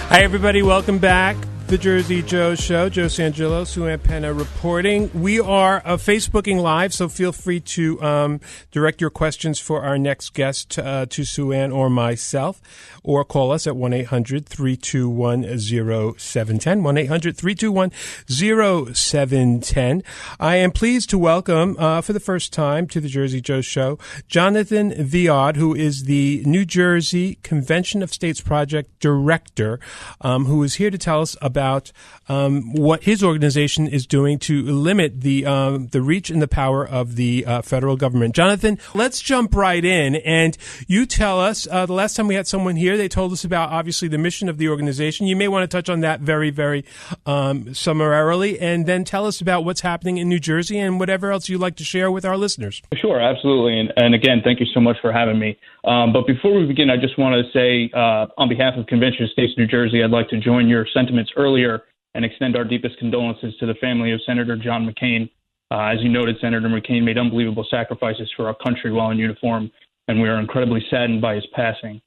Hi, everybody. Welcome back. The Jersey Joe Show. Joe Sangillo, Sue Ann Penna reporting. We are Facebooking Live, so feel free to direct your questions for our next guest to Sue Ann or myself, or call us at 1-800-321-0710, 1-800-321-0710. I am pleased to welcome, for the first time to the Jersey Joe Show, Jonathan Viaud, who is the New Jersey Convention of States Project Director, who is here to tell us about what his organization is doing to limit the reach and the power of the federal government. Jonathan, let's jump right in, and you tell us, the last time we had someone here, they told us about, obviously, the mission of the organization. You may want to touch on that very, very summarily, and then tell us about what's happening in New Jersey and whatever else you'd like to share with our listeners. Sure, absolutely. And again, thank you so much for having me. But before we begin, I just want to say, on behalf of Convention of States New Jersey, I'd like to join your sentiments earlier and extend our deepest condolences to the family of Senator John McCain. As you noted, Senator McCain made unbelievable sacrifices for our country while in uniform, and we are incredibly saddened by his passing.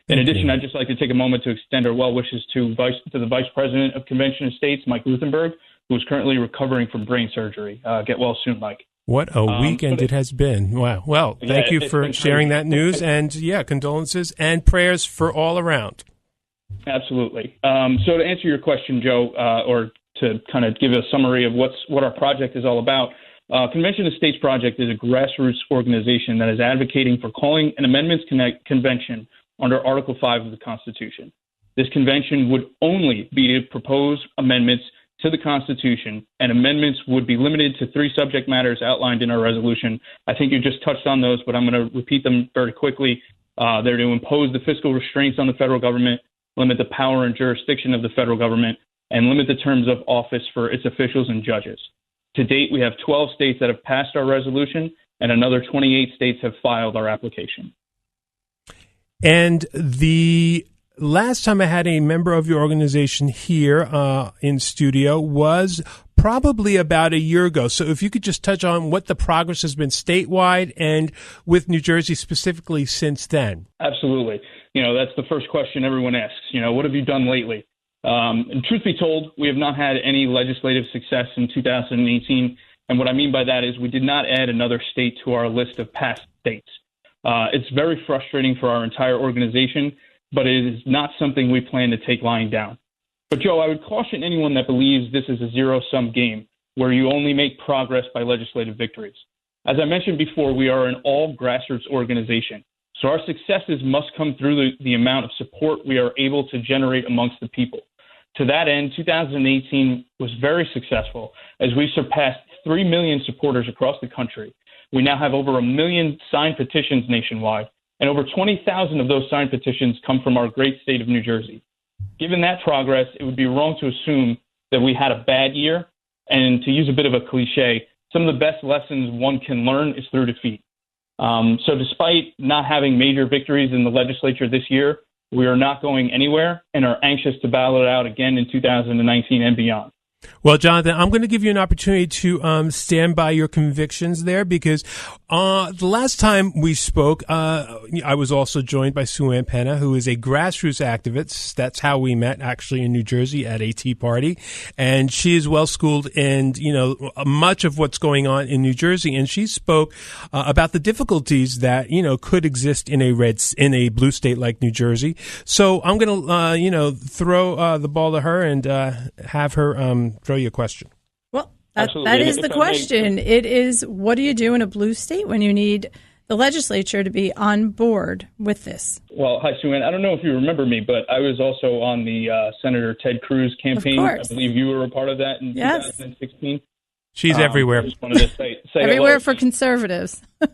In addition, I'd just like to take a moment to extend our well wishes to the Vice President of Convention of States, Mike Luthenberg, who is currently recovering from brain surgery. Get well soon, Mike. What a weekend it has been. Wow. Well, thank you for sharing that news, and condolences and prayers for all around. Absolutely. So to answer your question, Joe, or to kind of give a summary of what our project is all about, Convention of States Project is a grassroots organization that is advocating for calling an amendments convention under Article 5 of the Constitution. This convention would only be to propose amendments to the Constitution, and amendments would be limited to 3 subject matters outlined in our resolution. I think you just touched on those, but I'm going to repeat them very quickly. They're to impose the fiscal restraints on the federal government, limit the power and jurisdiction of the federal government, and limit the terms of office for its officials and judges. To date, we have 12 states that have passed our resolution, and another 28 states have filed our application. And the last time I had a member of your organization here in studio was probably about a year ago. So if you could just touch on what the progress has been statewide and with New Jersey specifically since then. Absolutely. That's the first question everyone asks. What have you done lately? And truth be told, we have not had any legislative success in 2018. And what I mean by that is we did not add another state to our list of past states. It's very frustrating for our entire organization, but it is not something we plan to take lying down. But, Joe, I would caution anyone that believes this is a zero-sum game where you only make progress by legislative victories. As I mentioned before, we are an all-grassroots organization, so our successes must come through the amount of support we are able to generate amongst the people. To that end, 2018 was very successful as we surpassed 3 million supporters across the country. We now have over 1 million signed petitions nationwide, and over 20,000 of those signed petitions come from our great state of New Jersey. Given that progress, it would be wrong to assume that we had a bad year, and to use a bit of a cliche, some of the best lessons one can learn is through defeat. So despite not having major victories in the legislature this year, we are not going anywhere and are anxious to battle it out again in 2019 and beyond. Well, Jonathan, I'm going to give you an opportunity to stand by your convictions there, because the last time we spoke, I was also joined by Sue Ann Penna, who is a grassroots activist. That's how we met, actually, in New Jersey at a Tea Party. And she is well-schooled in, much of what's going on in New Jersey. And she spoke about the difficulties that, could exist in a blue state like New Jersey. So I'm going to, throw the ball to her and have her throw you a question. Well, that is the question. It is, what do you do in a blue state when you need the legislature to be on board with this? Well, hi, Sue Ann. I don't know if you remember me, but I was also on the Senator Ted Cruz campaign. Of course. I believe you were a part of that in 2016. She's everywhere. I just wanted to say everywhere hello. For conservatives. But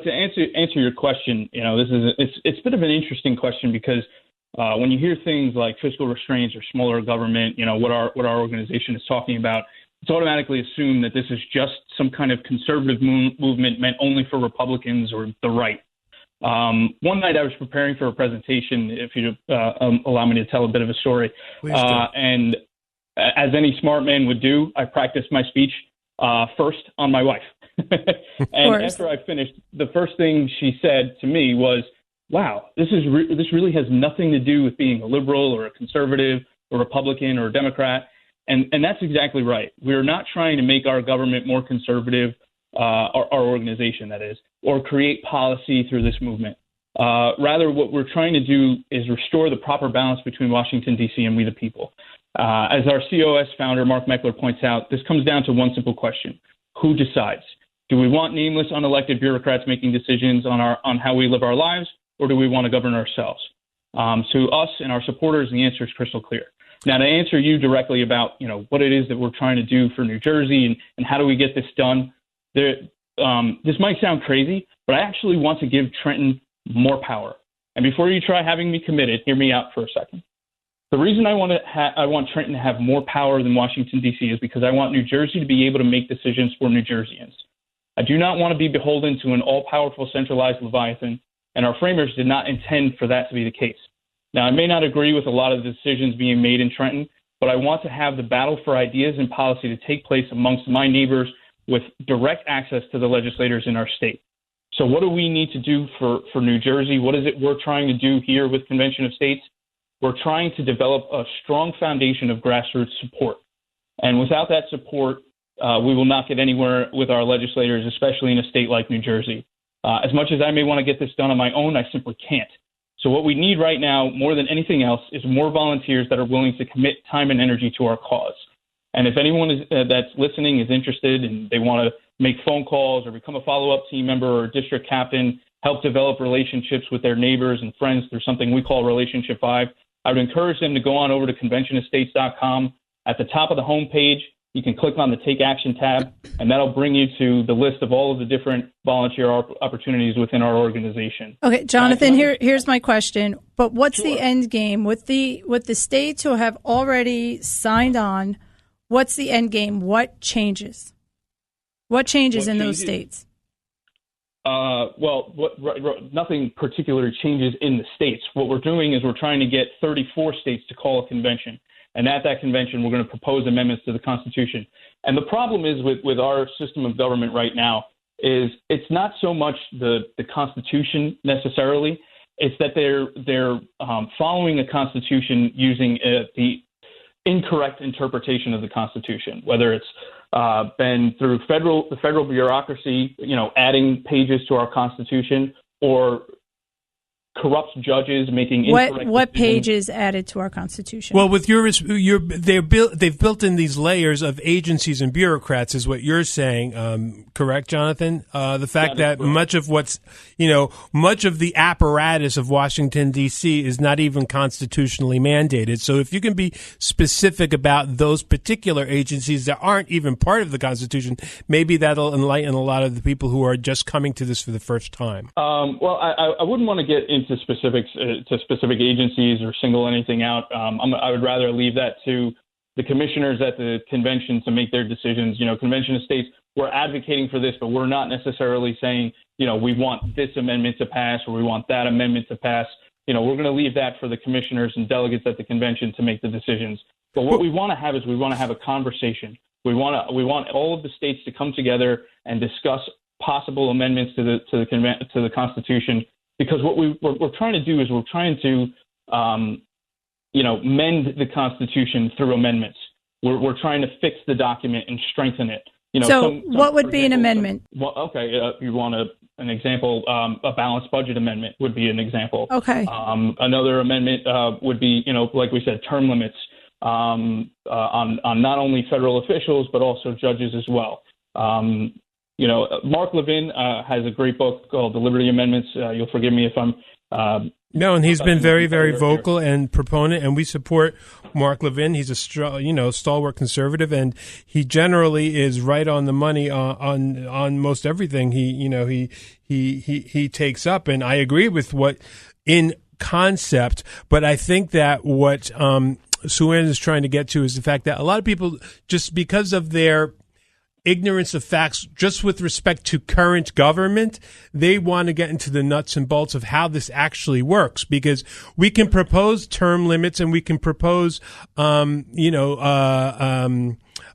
to answer your question, it's a bit of an interesting question because when you hear things like fiscal restraints or smaller government, what our organization is talking about, it's automatically assumed that this is just some kind of conservative movement meant only for Republicans or the right. One night I was preparing for a presentation, if you allow me to tell a bit of a story. And as any smart man would do, I practiced my speech first on my wife. And after I finished, the first thing she said to me was, wow, this really has nothing to do with being a liberal or a conservative or Republican or a Democrat. And that's exactly right. We're not trying to make our government more conservative, our organization, that is, or create policy through this movement. Rather, what we're trying to do is restore the proper balance between Washington, D.C. and we the people. As our COS founder, Mark Meckler, points out, this comes down to one simple question. Who decides? Do we want nameless, unelected bureaucrats making decisions on how we live our lives, or do we want to govern ourselves? To us and our supporters, the answer is crystal clear. Now, to answer you directly about, what it is that we're trying to do for New Jersey and how do we get this done, this might sound crazy, but I actually want to give Trenton more power. And before you try having me committed, hear me out for a second. The reason I want Trenton to have more power than Washington, D.C. is because I want New Jersey to be able to make decisions for New Jerseyans. I do not want to be beholden to an all-powerful centralized Leviathan, and our framers did not intend for that to be the case. Now, I may not agree with a lot of the decisions being made in Trenton, but I want to have the battle for ideas and policy to take place amongst my neighbors with direct access to the legislators in our state. So what do we need to do for New Jersey? What is it we're trying to do here with Convention of States? We're trying to develop a strong foundation of grassroots support. And without that support, we will not get anywhere with our legislators, especially in a state like New Jersey. As much as I may want to get this done on my own, I simply can't. So what we need right now, more than anything else, is more volunteers that are willing to commit time and energy to our cause. And if anyone that's listening is interested and they want to make phone calls or become a follow-up team member or a district captain, help develop relationships with their neighbors and friends through something we call Relationship 5, I would encourage them to go on over to conventionofstates.com. At the top of the homepage, you can click on the Take Action tab, and that'll bring you to the list of all of the different volunteer opportunities within our organization. Okay, Jonathan, here's my question. But what's the end game with the states who have already signed on? What's the end game? What changes? What changes in those states? Nothing particularly changes in the states. What we're doing is we're trying to get 34 states to call a convention. And at that convention, we're going to propose amendments to the Constitution. And the problem is with our system of government right now is it's not so much the Constitution necessarily. It's that they're following a Constitution using the incorrect interpretation of the Constitution, whether it's been through the federal bureaucracy, adding pages to our Constitution, or corrupt judges making incorrect what pages added to our Constitution? Well, with they've built in these layers of agencies and bureaucrats, is what you're saying. Correct, Jonathan? The fact that much of much of the apparatus of Washington, D.C. is not even constitutionally mandated. So if you can be specific about those particular agencies that aren't even part of the Constitution, maybe that'll enlighten a lot of the people who are just coming to this for the first time. Well, I wouldn't want to get into specifics to specific agencies or single anything out. I would rather leave that to the commissioners at the convention to make their decisions. Convention of States, we're advocating for this, but we're not necessarily saying, we want this amendment to pass or we want that amendment to pass. We're going to leave that for the commissioners and delegates at the convention to make the decisions. But what we want to have is we want to have a conversation. We want all of the states to come together and discuss possible amendments to the Constitution. Because what we're trying to do is we're trying to, mend the Constitution through amendments. We're trying to fix the document and strengthen it. What would be an amendment? You want an example? A balanced budget amendment would be an example. Okay. Another amendment would be, like we said, term limits on not only federal officials but also judges as well. Mark Levin has a great book called The Liberty Amendments. You'll forgive me if I'm... No, and he's been very, very vocal and proponent, and we support Mark Levin. He's a stalwart conservative, and he generally is right on the money on most everything he takes up. And I agree with what in concept, but I think that what Sue-Ann is trying to get to is the fact that a lot of people, just because of their ignorance of facts, just with respect to current government, they want to get into the nuts and bolts of how this actually works, because we can propose term limits and we can propose,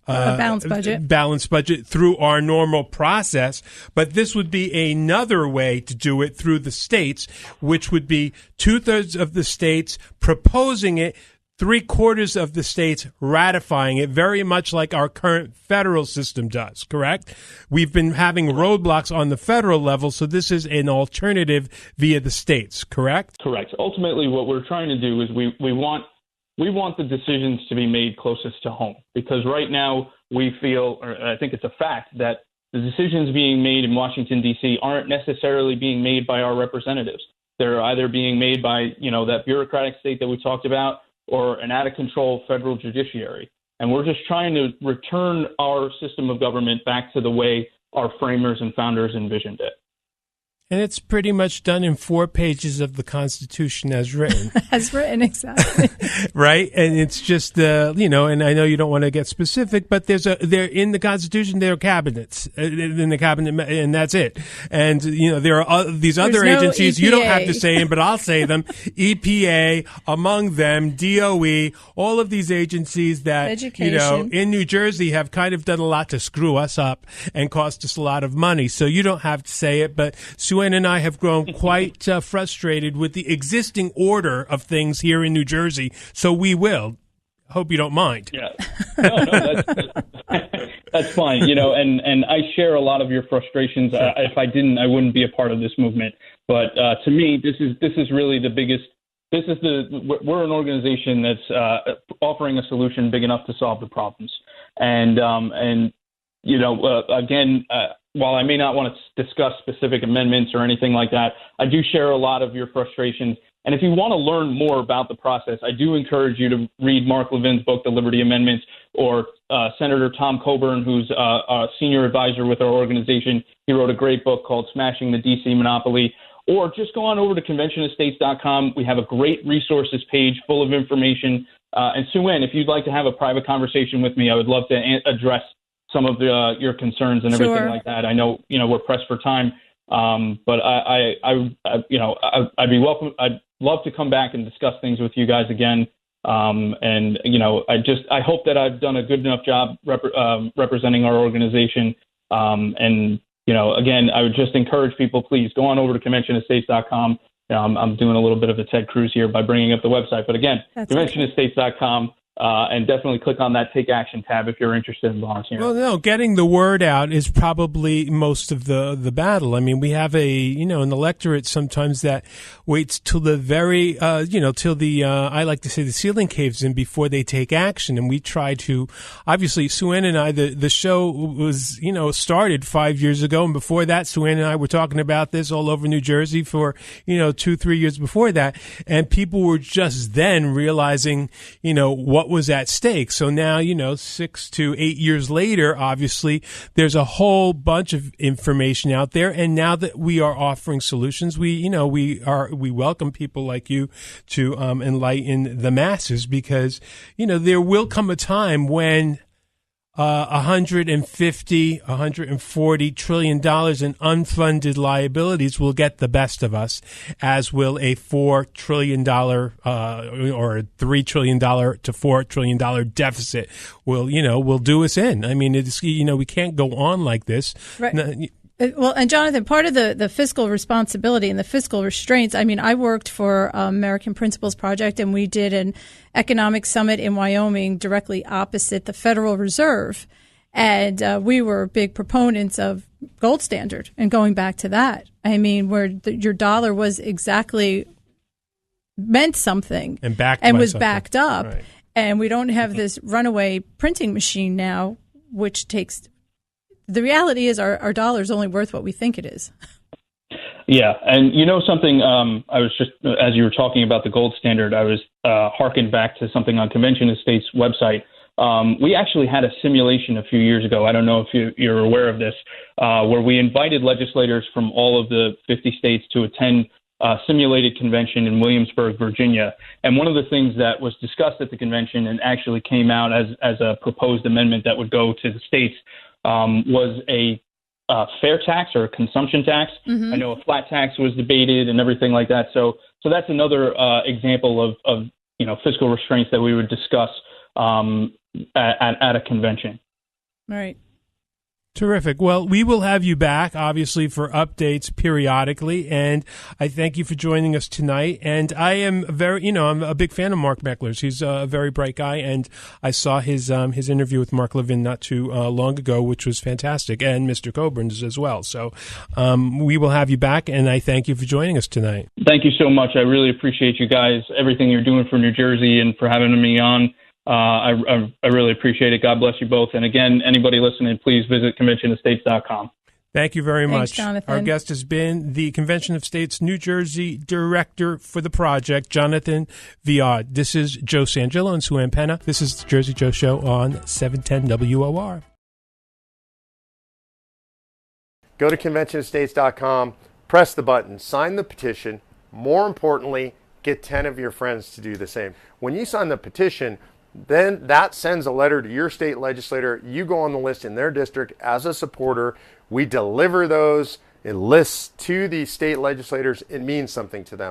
balanced budget through our normal process. But this would be another way to do it through the states, which would be 2/3 of the states proposing it, 3/4 of the states ratifying it, very much like our current federal system does, correct? We've been having roadblocks on the federal level, so this is an alternative via the states, correct? Correct. Ultimately, what we're trying to do is we want the decisions to be made closest to home, because right now we feel, or I think it's a fact, that the decisions being made in Washington, D.C. aren't necessarily being made by our representatives. They're either being made by, that bureaucratic state that we talked about, or an out-of-control federal judiciary. And we're just trying to return our system of government back to the way our framers and founders envisioned it. And it's pretty much done in 4 pages of the Constitution as written. As written, exactly. Right? And it's just, and I know you don't want to get specific, but they're in the Constitution, there are cabinets in the cabinet, and that's it. And, there are these other agencies, you don't have to say them, but I'll say them. EPA, among them, DOE, all of these agencies that, Education. In New Jersey have kind of done a lot to screw us up and cost us a lot of money. So you don't have to say it, but Sue and I have grown quite frustrated with the existing order of things here in New Jersey, so we will. Hope you don't mind. Yeah, no, that's fine. And I share a lot of your frustrations. If I didn't, I wouldn't be a part of this movement. But to me, this is really the biggest. We're an organization that's offering a solution big enough to solve the problems. Again. While I may not want to discuss specific amendments or anything like that, I do share a lot of your frustrations. And if you want to learn more about the process, I do encourage you to read Mark Levin's book, The Liberty Amendments, or Senator Tom Coburn, who's a senior advisor with our organization. He wrote a great book called Smashing the D.C. Monopoly. Or just go on over to conventionestates.com. We have a great resources page full of information. And Sue-Ann, if you'd like to have a private conversation with me, I would love to address some of your concerns and everything like that. I know, we're pressed for time, but I'd be welcome. I'd love to come back and discuss things with you guys again. I hope that I've done a good enough job representing our organization. Again, I would just encourage people, please go on over to conventionestates.com. I'm doing a little bit of a Ted Cruz here by bringing up the website, but again, conventionestates.com. And definitely click on that Take Action tab if you're interested in volunteering. Well, no, getting the word out is probably most of the battle. I mean, we have an electorate sometimes that waits till the very, till the, I like to say the ceiling caves in before they take action. And we try to, obviously, Sue-Ann and I, the show was, started 5 years ago. And before that, Sue-Ann and I were talking about this all over New Jersey for, 2-3 years before that. And people were just then realizing, what was at stake. So now, 6 to 8 years later, obviously, there's a whole bunch of information out there. And now that we are offering solutions, we welcome people like you to enlighten the masses, because, there will come a time when $140 trillion in unfunded liabilities will get the best of us, as will a $4 trillion or $3 trillion to $4 trillion deficit will do us in. I mean, it's, we can't go on like this. Right. Well, and Jonathan, part of the fiscal responsibility and the fiscal restraints, I mean, I worked for American Principles Project, and we did an economic summit in Wyoming directly opposite the Federal Reserve. And we were big proponents of gold standard and going back to that. I mean, where your dollar was exactly meant something and was backed up. Right. And we don't have this runaway printing machine now, which takes... The reality is our dollar is only worth what we think it is. Yeah. And something, I was just, as you were talking about the gold standard, I was harkened back to something on Convention Estates' website. We actually had a simulation a few years ago. I don't know if you're aware of this, where we invited legislators from all of the 50 states to attend a simulated convention in Williamsburg, Virginia. And one of the things that was discussed at the convention and actually came out as a proposed amendment that would go to the states was a fair tax or a consumption tax. Mm-hmm. I know a flat tax was debated and everything like that. So that's another example of fiscal restraints that we would discuss at a convention. All right. Terrific. Well, we will have you back, obviously, for updates periodically. And I thank you for joining us tonight. And I am I'm a big fan of Mark Meckler's. He's a very bright guy. And I saw his interview with Mark Levin not too long ago, which was fantastic. And Mr. Coburn's as well. So we will have you back. And I thank you for joining us tonight. Thank you so much. I really appreciate you guys, everything you're doing for New Jersey and for having me on. I really appreciate it. God bless you both. And again, anybody listening, please visit conventionofstates.com. Thank you very Thanks, much. Jonathan. Our guest has been the Convention of States New Jersey Director for the project, Jonathan Viaud. This is Joe Sangillo and Sue Ann Penna. This is the Jersey Joe Show on 710 WOR. Go to conventionofstates.com, press the button, sign the petition. More importantly, get 10 of your friends to do the same. When you sign the petition, then that sends a letter to your state legislator. You go on the list in their district as a supporter. We deliver those lists to the state legislators. It means something to them.